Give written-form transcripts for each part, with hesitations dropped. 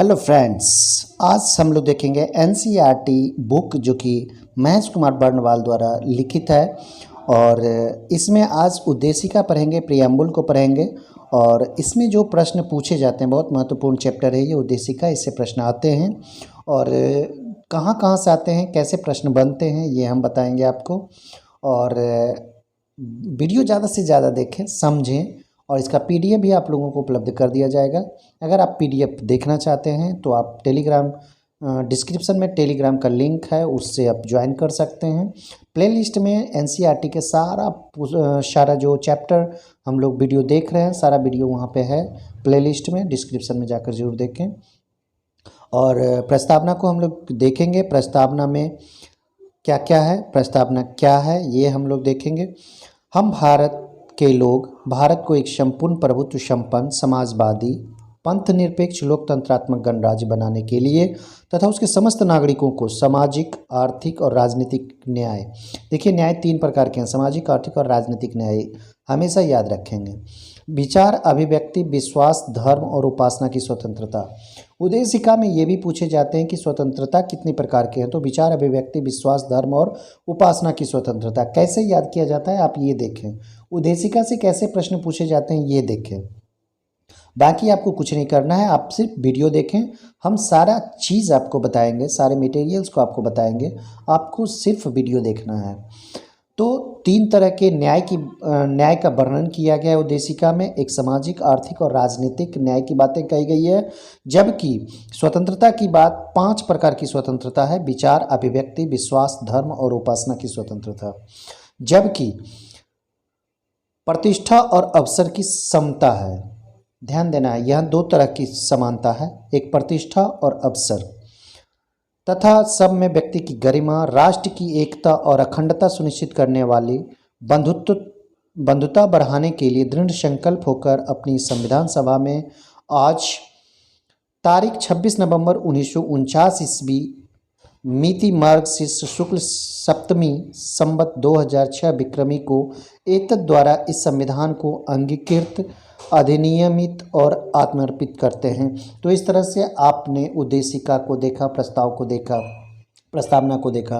Hello friends, आज हम लोग देखेंगे एनसीईआरटी बुक जो कि महेश कुमार बर्नवाल द्वारा लिखित है। और इसमें आज उद्देशिका पढ़ेंगे, प्रियम्बुल को पढ़ेंगे। और इसमें जो प्रश्न पूछे जाते हैं, बहुत महत्वपूर्ण चैप्टर है ये उद्देशिका। इससे प्रश्न आते हैं और कहाँ कहाँ से आते हैं, कैसे प्रश्न बनते हैं, ये हम बताएंगे आपको। और वीडियो ज़्यादा से ज़्यादा देखें, समझें। और इसका पीडीएफ भी आप लोगों को उपलब्ध कर दिया जाएगा। अगर आप पीडीएफ देखना चाहते हैं तो आप टेलीग्राम डिस्क्रिप्शन में टेलीग्राम का लिंक है, उससे आप ज्वाइन कर सकते हैं। प्लेलिस्ट में एनसीईआरटी के सारा जो चैप्टर हम लोग वीडियो देख रहे हैं, सारा वीडियो वहाँ पे है प्लेलिस्ट में, डिस्क्रिप्शन में जाकर ज़रूर देखें। और प्रस्तावना को हम लोग देखेंगे। प्रस्तावना में क्या क्या है, प्रस्तावना क्या है, ये हम लोग देखेंगे। हम भारत के लोग भारत को एक संपूर्ण प्रभुत्व संपन्न समाजवादी पंथ निरपेक्ष लोकतंत्रात्मक गणराज्य बनाने के लिए तथा उसके समस्त नागरिकों को सामाजिक, आर्थिक और राजनीतिक न्याय, देखिए न्याय 3 प्रकार के हैं, सामाजिक, आर्थिक और राजनीतिक न्याय, हमेशा याद रखेंगे। विचार, अभिव्यक्ति, विश्वास, धर्म और उपासना की स्वतंत्रता। उद्देशिका में ये भी पूछे जाते हैं कि स्वतंत्रता कितनी प्रकार के हैं, तो विचार, अभिव्यक्ति, विश्वास, धर्म और उपासना की स्वतंत्रता। कैसे याद किया जाता है आप ये देखें। उद्देशिका से कैसे प्रश्न पूछे जाते हैं ये देखें। बाकी आपको कुछ नहीं करना है, आप सिर्फ वीडियो देखें। हम सारा चीज़ आपको बताएंगे, सारे मटेरियल्स को आपको बताएंगे, आपको सिर्फ वीडियो देखना है। तो 3 तरह के न्याय का वर्णन किया गया है उद्देशिका में। एक सामाजिक, आर्थिक और राजनीतिक न्याय की बातें कही गई है। जबकि स्वतंत्रता की बात 5 प्रकार की स्वतंत्रता है: विचार, अभिव्यक्ति, विश्वास, धर्म और उपासना की स्वतंत्रता। जबकि प्रतिष्ठा और अवसर की समता है। ध्यान देना है, यह 2 तरह की समानता है, एक प्रतिष्ठा और अवसर, तथा सब में व्यक्ति की गरिमा, राष्ट्र की एकता और अखंडता सुनिश्चित करने वाली बंधुता बढ़ाने के लिए दृढ़ संकल्प होकर अपनी संविधान सभा में आज तारीख 26 नवंबर 1949 ईस्वी मिति मार्गशीर्ष शुक्ल सप्तमी संवत 2006 विक्रमी को एतद द्वारा इस संविधान को अंगीकृत, अधिनियमित और आत्मर्पित करते हैं। तो इस तरह से आपने उद्देशिका को देखा, प्रस्ताव को देखा, प्रस्तावना को देखा।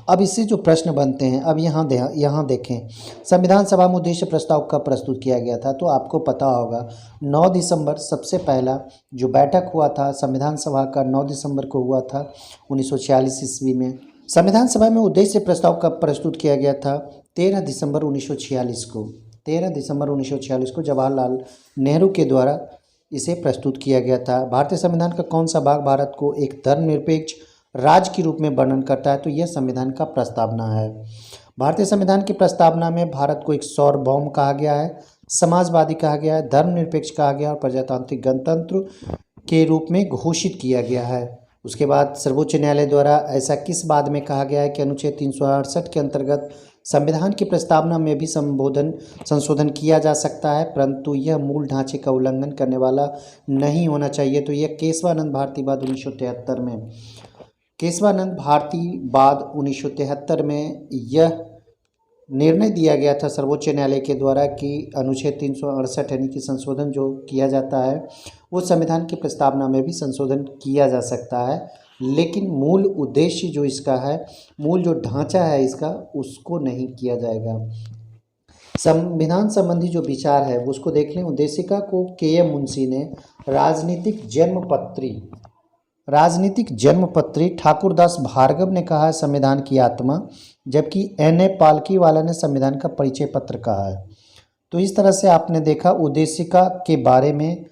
अब इससे जो प्रश्न बनते हैं, अब यहाँ देखें, संविधान सभा में उद्देश्य प्रस्ताव कब प्रस्तुत किया गया था, तो आपको पता होगा 9 दिसंबर सबसे पहला जो बैठक हुआ था संविधान सभा का 9 दिसंबर को हुआ था 1946 ईस्वी में। संविधान सभा में उद्देश्य प्रस्ताव कब प्रस्तुत किया गया था? 13 दिसंबर 1946 को। 13 दिसंबर 1946 को जवाहरलाल नेहरू के द्वारा इसे प्रस्तुत किया गया था। भारतीय संविधान का कौन सा भाग भारत को एक धर्मनिरपेक्ष राज्य के रूप में वर्णन करता है? तो यह संविधान का प्रस्तावना है। भारतीय संविधान की प्रस्तावना में भारत को एक सार्वभौम कहा गया है, समाजवादी कहा गया है, धर्मनिरपेक्ष कहा गया और प्रजातांत्रिक गणतंत्र के रूप में घोषित किया गया है। उसके बाद सर्वोच्च न्यायालय द्वारा ऐसा किस बाद में कहा गया है कि अनुच्छेद 368 के अंतर्गत संविधान की प्रस्तावना में भी संशोधन किया जा सकता है, परंतु यह मूल ढांचे का उल्लंघन करने वाला नहीं होना चाहिए। तो यह केशवानंद भारतीवाद 1973 में, केशवानंद भारतीवाद 1973 में यह निर्णय दिया गया था सर्वोच्च न्यायालय के द्वारा कि अनुच्छेद 368 यानी कि संशोधन जो किया जाता है वो संविधान की प्रस्तावना में भी संशोधन किया जा सकता है, लेकिन मूल उद्देश्य जो इसका है, मूल जो ढांचा है इसका, उसको नहीं किया जाएगा। संविधान संबंधी जो विचार है उसको देख लें। उद्देशिका को के.एम. मुंशी ने राजनीतिक जन्मपत्री, ठाकुरदास भार्गव ने कहा है संविधान की आत्मा, जबकि N.A. पालकीवाला ने संविधान का परिचय पत्र कहा है। तो इस तरह से आपने देखा उद्देशिका के बारे में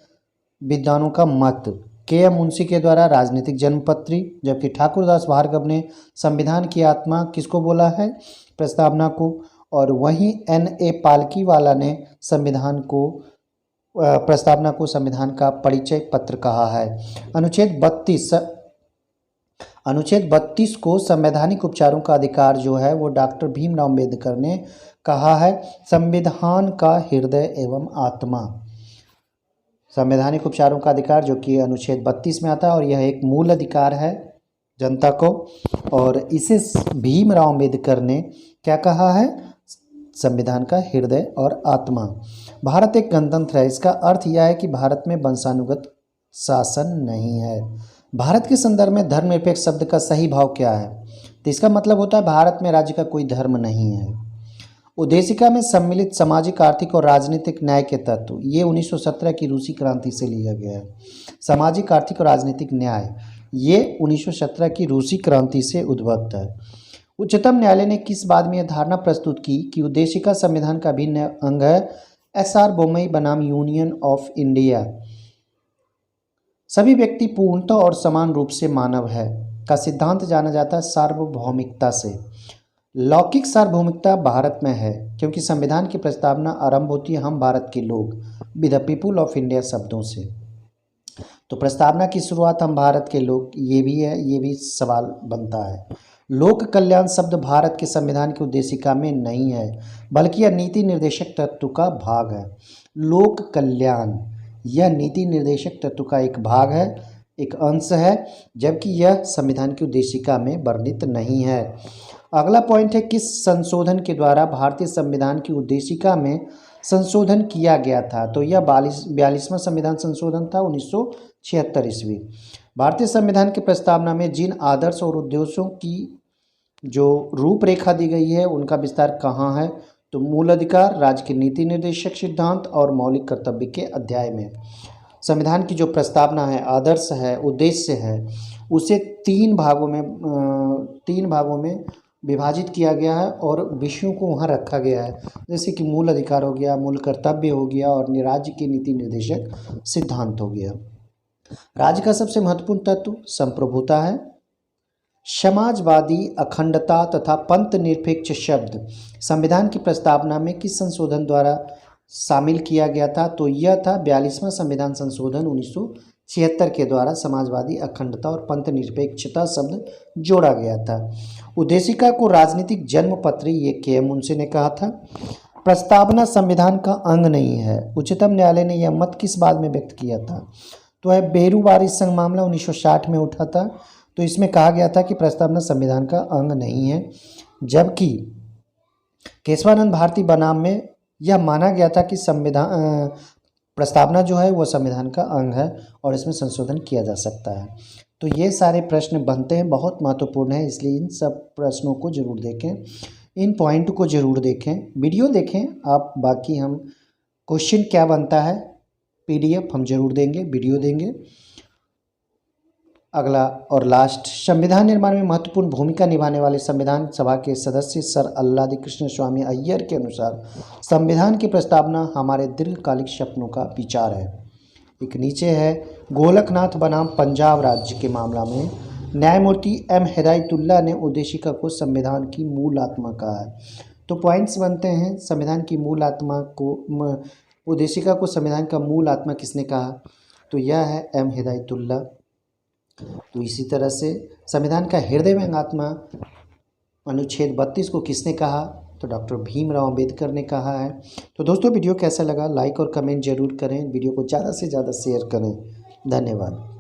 विद्वानों का मत। के.एम. मुंशी के द्वारा राजनीतिक जन्मपत्री, जबकि ठाकुरदास भार्गव ने संविधान की आत्मा किसको बोला है? प्रस्तावना को। और वहीं N.A. पालकीवाला ने प्रस्तावना को संविधान का परिचय पत्र कहा है। अनुच्छेद 32 को संवैधानिक उपचारों का अधिकार जो है वो डॉक्टर भीमराव अम्बेडकर ने कहा है संविधान का हृदय एवं आत्मा। संवैधानिक उपचारों का अधिकार जो कि अनुच्छेद 32 में आता है और यह एक मूल अधिकार है जनता को, और इसे भीमराव अम्बेडकर ने क्या कहा है? संविधान का हृदय और आत्मा। भारत एक गणतंत्र है, इसका अर्थ यह है कि भारत में वंशानुगत शासन नहीं है। भारत के संदर्भ में धर्मनिरपेक्ष शब्द का सही भाव क्या है? तो इसका मतलब होता है भारत में राज्य का कोई धर्म नहीं है। उद्देशिका में सम्मिलित सामाजिक, आर्थिक और राजनीतिक न्याय के तत्व, ये 1917 की रूसी क्रांति से लिया गया है। सामाजिक, आर्थिक और राजनीतिक न्याय, ये 1917 की रूसी क्रांति से उद्भव है। उच्चतम न्यायालय ने किस बाद में यह धारणा प्रस्तुत की कि उद्देशिका संविधान का अभिन्न अंग है? SR बोम्मई बनाम यूनियन ऑफ इंडिया। सभी व्यक्ति पूर्णतः और समान रूप से मानव है का सिद्धांत जाना जाता है सार्वभौमिकता से। लौकिक सार्वभौमिकता भारत में है क्योंकि संविधान की प्रस्तावना आरंभ होती है हम भारत के लोग, with the people of India शब्दों से। तो प्रस्तावना की शुरुआत हम भारत के लोग, ये भी है, ये भी सवाल बनता है। लोक कल्याण शब्द भारत के संविधान की उद्देशिका में नहीं है बल्कि यह नीति निर्देशक तत्व का भाग है। लोक कल्याण यह नीति निर्देशक तत्व का एक भाग है, एक अंश है, जबकि यह संविधान की उद्देशिका में वर्णित नहीं है। अगला पॉइंट है किस संशोधन के द्वारा भारतीय संविधान की उद्देशिका में संशोधन किया गया था? तो यह 42वां संविधान संशोधन था 1976 ईस्वी। भारतीय संविधान की प्रस्तावना में जिन आदर्श और उद्देश्यों की जो रूपरेखा दी गई है उनका विस्तार कहाँ है? तो मूल अधिकार, राज्य के नीति निर्देशक सिद्धांत और मौलिक कर्तव्य के अध्याय में। संविधान की जो प्रस्तावना है, आदर्श है, उद्देश्य है, उसे तीन भागों में विभाजित किया गया है और विषयों को वहाँ रखा गया है, जैसे कि मूल अधिकार हो गया, मूल कर्तव्य हो गया और राज्य के नीति निर्देशक सिद्धांत हो गया। राज्य का सबसे महत्वपूर्ण तत्व संप्रभुता है। समाजवादी, अखंडता तथा पंथ निरपेक्ष शब्द संविधान की प्रस्तावना में किस संशोधन द्वारा शामिल किया गया था? तो यह था 42वां संविधान संशोधन 1976 के द्वारा समाजवादी, अखंडता और पंथ निरपेक्षता शब्द जोड़ा गया था। उद्देशिका को राजनीतिक जन्मपत्री, ये KM मुंशी ने कहा था। प्रस्तावना संविधान का अंग नहीं है। उच्चतम न्यायालय ने यह मत किस बात में व्यक्त किया था? तो है बेरूवारी संघ मामला 1960 में उठा था। तो इसमें कहा गया था कि प्रस्तावना संविधान का अंग नहीं है, जबकि केशवानंद भारती बनाम में यह माना गया था कि प्रस्तावना जो है वह संविधान का अंग है और इसमें संशोधन किया जा सकता है। तो ये सारे प्रश्न बनते हैं, बहुत महत्वपूर्ण है, इसलिए इन सब प्रश्नों को जरूर देखें, इन पॉइंट को जरूर देखें, वीडियो देखें आप। बाकी हम क्वेश्चन क्या बनता है PDF हम जरूर देंगे, वीडियो देंगे। अगला और लास्ट, संविधान निर्माण में महत्वपूर्ण भूमिका निभाने वाले संविधान सभा के सदस्य सर अल्लादी कृष्ण स्वामी अय्यर के अनुसार संविधान की प्रस्तावना हमारे दीर्घकालिक सपनों का विचार है। एक नीचे है गोलकनाथ बनाम पंजाब राज्य के मामला में न्यायमूर्ति M हिदायतुल्लाह ने उद्देशिका को संविधान की मूल आत्मा कहा है। तो पॉइंट्स बनते हैं, संविधान की मूल आत्मा को, उद्देशिका को संविधान का मूल आत्मा किसने कहा? तो यह है M हिदायतुल्लाह। तो इसी तरह से संविधान का हृदय में आत्मा अनुच्छेद 32 को किसने कहा? तो डॉक्टर भीमराव अंबेडकर ने कहा है। तो दोस्तों वीडियो कैसा लगा लाइक और कमेंट जरूर करें, वीडियो को ज़्यादा से ज़्यादा शेयर करें। धन्यवाद।